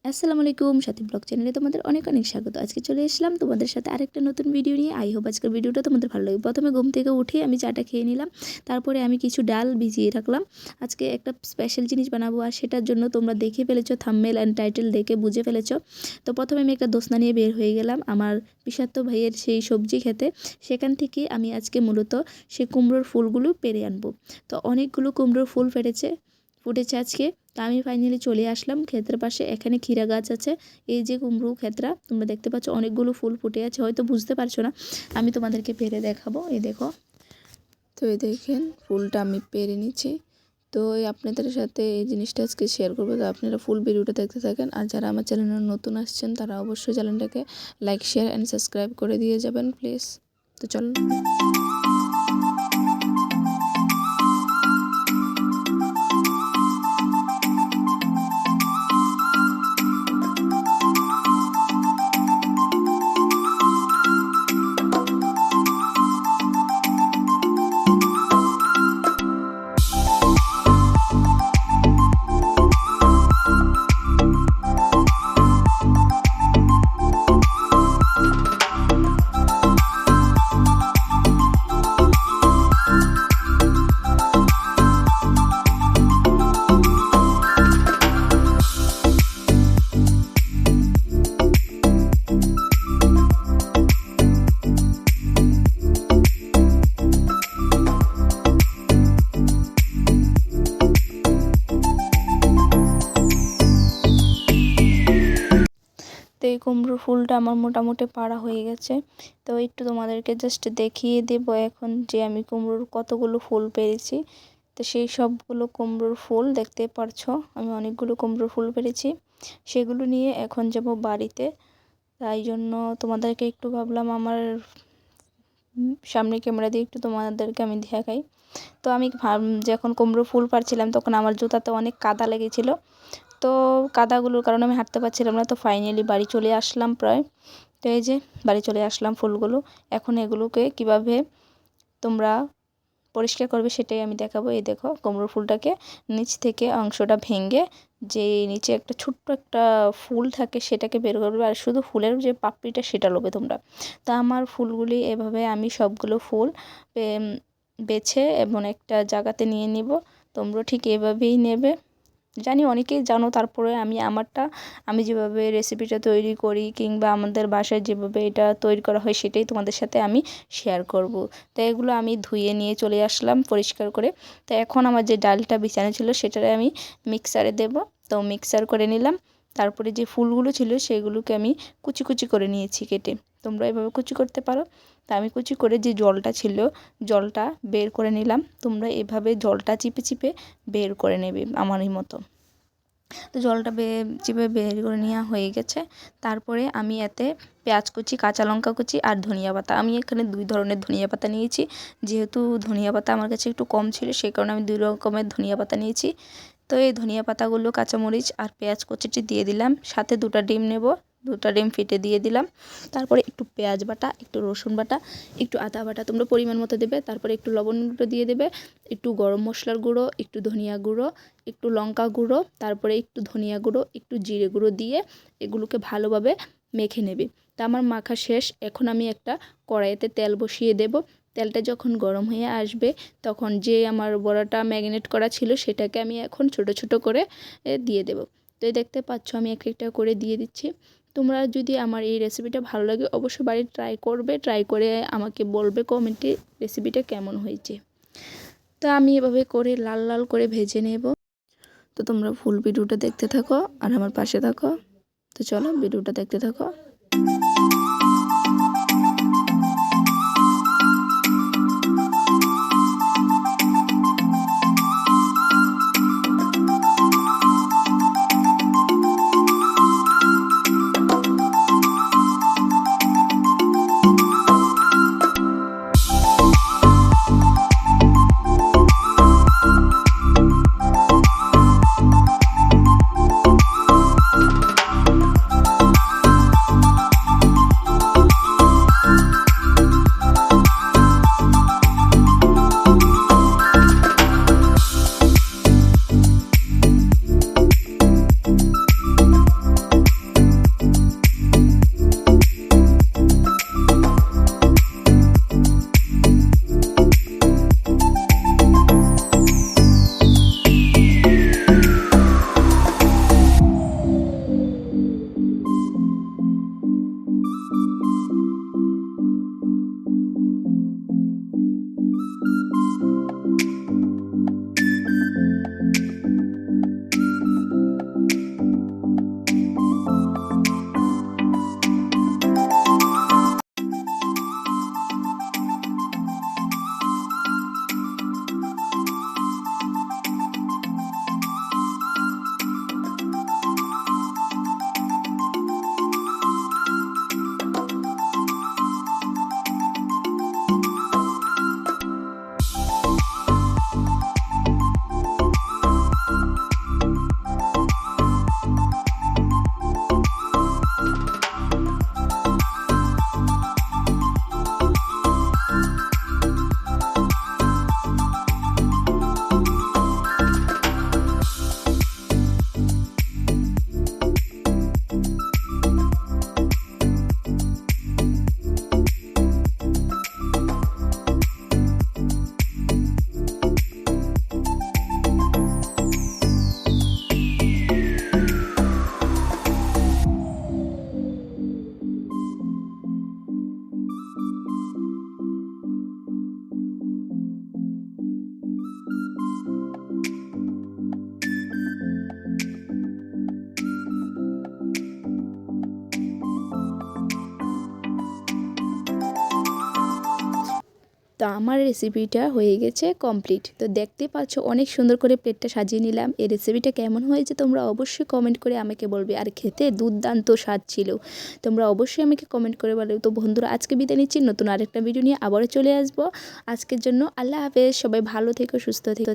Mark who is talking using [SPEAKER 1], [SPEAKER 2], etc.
[SPEAKER 1] আসসালামু আলাইকুম, সাথী ব্লগ চ্যানেলে তোমাদের অনেক অনেক স্বাগত। আজকে চলে এসলাম তোমাদের সাথে আরেকটা নতুন ভিডিও নিয়ে। আই হোপ আজকের ভিডিওটা তোমাদের ভালো লাগবে। প্রথমে ঘুম থেকে উঠে আমি চাটা খেয়ে নিলাম, তারপরে আমি কিছু ডাল ভিজিয়ে রাখলাম। আজকে একটা স্পেশাল জিনিস বানাবো, আর সেটার জন্য তোমরা দেখে ফেলেছো, থাম্বনেল অ্যান্ড টাইটেল দেখে বুঝে ফেলেছো। তো প্রথমে আমি একটা দোসনা নিয়ে বের হয়ে গেলাম আমার পিসাত্ত ভাইয়ের সেই সবজি খেতে। সেখান থেকে আমি আজকে মূলত সেই কুমড়োর ফুলগুলো পেরে আনবো। তো অনেকগুলো কুমড়োর ফুল ফুটেছে আজকে। তো আমি ফাইনালি চলে আসলাম ক্ষেতের পাশে। এখানে ক্ষীরা গাছ আছে, এই যে কুমড়ো ক্ষেতরা তোমরা দেখতে পাচ্ছ, অনেকগুলো ফুল ফুটে আছে, হয়তো বুঝতে পারছো না, আমি তোমাদেরকে পেরে দেখাবো। এই দেখো, তো এই দেখেন ফুলটা আমি পেরে নিচ্ছি। তো আপনাদের সাথে এই জিনিসটা আজকে শেয়ার করবো। তো আপনারা ফুল ভিডিওটা দেখতে থাকেন, আর যারা আমার চ্যানেলে নতুন আসছেন তারা অবশ্যই চ্যানেলটাকে লাইক, শেয়ার অ্যান্ড সাবস্ক্রাইব করে দিয়ে যাবেন প্লিজ। তো চলুন। তো এই কুমড়োর ফুলটা আমার মোটামুটি পাড়া হয়ে গেছে। তো একটু তোমাদেরকে জাস্ট দেখিয়ে দেব এখন যে আমি কুমড়োর কতগুলো ফুল পেরেছি। তো সেই সবগুলো কুমড়োর ফুল দেখতে পারছো, আমি অনেকগুলো কুমড়োর ফুল পেরেছি। সেগুলো নিয়ে এখন যাব বাড়িতে। তাই জন্য তোমাদেরকে একটু ভাবলাম আমার সামনে ক্যামেরা দিয়ে একটু তোমাদেরকে আমি দেখাই। তো আমি যখন কুমড়ো ফুল পাড়ছিলাম তখন আমার জুতাতে অনেক কাদা লেগেছিল। তো কাদাগুলোর কারণে আমি হাঁটতে পারছিলাম না। তো ফাইনালি বাড়ি চলে আসলাম প্রায়। তো এই যে বাড়ি চলে আসলাম ফুলগুলো। এখন এগুলোকে কিভাবে তোমরা পরিষ্কার করবে সেটাই আমি দেখাবো। এই দেখো, কুমড়োর ফুলটাকে নিচ থেকে অংশটা ভেঙে যে নিচে একটা ছোট্ট একটা ফুল থাকে সেটাকে বের করবে, আর শুধু ফুলের যে পাপড়িটা সেটা লোবে তোমরা। তা আমার ফুলগুলি এভাবে আমি সবগুলো ফুল বেছে এবং একটা জায়গাতে নিয়ে নিব। তোমরা ঠিক এভাবেই নেবে। জানি অনেকেই জানো, তারপরে আমি যেভাবে রেসিপিটা তৈরি করি কিংবা আমাদের বাসায় যেভাবে এটা তৈরি করা হয় সেটাই তোমাদের সাথে আমি শেয়ার করব। তো এগুলো আমি ধুয়ে নিয়ে চলে আসলাম পরিষ্কার করে। তো এখন আমার যে ডালটা বিছানো ছিল সেটা আমি মিক্সারে দেব। তো মিক্সার করে নিলাম। তারপরে যে ফুলগুলো ছিল সেগুলোকে আমি কুচি কুচি করে নিয়েছি কেটে। তোমরা এভাবে কুচি করতে পারো। তা আমি কুচি করে যে জলটা ছিল জলটা বের করে নিলাম। তোমরা এভাবে জলটা চিপে চিপে বের করে নেবে আমারই মতো। তো জলটা চিপে বের করে নেওয়া হয়ে গেছে। তারপরে আমি এতে পেঁয়াজ কুচি, কাঁচা লঙ্কা কুচি আর ধনিয়া পাতা, আমি এখানে 2 ধরনের ধনিয়া পাতা নিয়েছি। যেহেতু ধনিয়া পাতা আমার কাছে একটু কম ছিল সেই কারণে আমি 2 রকমের ধনিয়া পাতা নিয়েছি। তো এই ধনিয়া পাতাগুলো, কাঁচামরিচ আর পেঁয়াজ কুচিটি দিয়ে দিলাম। সাথে 2টা ডিম নেব, 2টা ডিম ফেটে দিয়ে দিলাম। তারপরে একটু পেঁয়াজ বাটা, একটু রসুন বাটা, একটু আদা বাটা তোমরা পরিমাণ মতো দেবে। তারপরে একটু লবণ গুঁড়ো দিয়ে দেবে, একটু গরম মশলার গুঁড়ো, একটু ধনিয়া গুঁড়ো, একটু লঙ্কা গুঁড়ো, তারপরে একটু ধনিয়া গুঁড়ো, একটু জিরে গুঁড়ো দিয়ে এগুলোকে ভালোভাবে মেখে নেবে। তা আমার মাখা শেষ। এখন আমি একটা কড়াইতে তেল বসিয়ে দেব। তেলটা যখন গরম হয়ে আসবে তখন যে আমার বড়াটা ম্যারিনেট করা ছিল সেটাকে আমি এখন ছোট ছোট করে দিয়ে দেব। তো দেখতে পাচ্ছ আমি এক একটা করে দিয়ে দিচ্ছি। তোমরা যদি আমার এই রেসিপিটা ভালো লাগে অবশ্যই বাড়ি ট্রাই করবে, ট্রাই করে আমাকে বলবে কমেন্টে রেসিপিটা কেমন হয়েছে। তো আমি এভাবে করে লাল লাল করে ভেজে নেব। তো তোমরা ফুল ভিডিওটা দেখতে থাকো আর আমার পাশে থাকো। তো চলো ভিডিওটা দেখতে থাকো। তো আমার রেসিপিটা হয়ে গেছে কমপ্লিট। তো দেখতে পাচ্ছ অনেক সুন্দর করে প্লেটটা সাজিয়ে নিলাম। এই রেসিপিটা কেমন হয়েছে তোমরা অবশ্যই কমেন্ট করে আমাকে বলবে। আর খেতে দুর্দান্ত স্বাদ ছিল, তোমরা অবশ্যই আমাকে কমেন্ট করে বলো। তো বন্ধুরা আজকে বিদায় নিচ্ছি, নতুন আরেকটা ভিডিও নিয়ে আবারও চলে আসবো। আজকের জন্য আল্লাহ হাফেজ, সবাই ভালো থেকো, সুস্থ থেকো।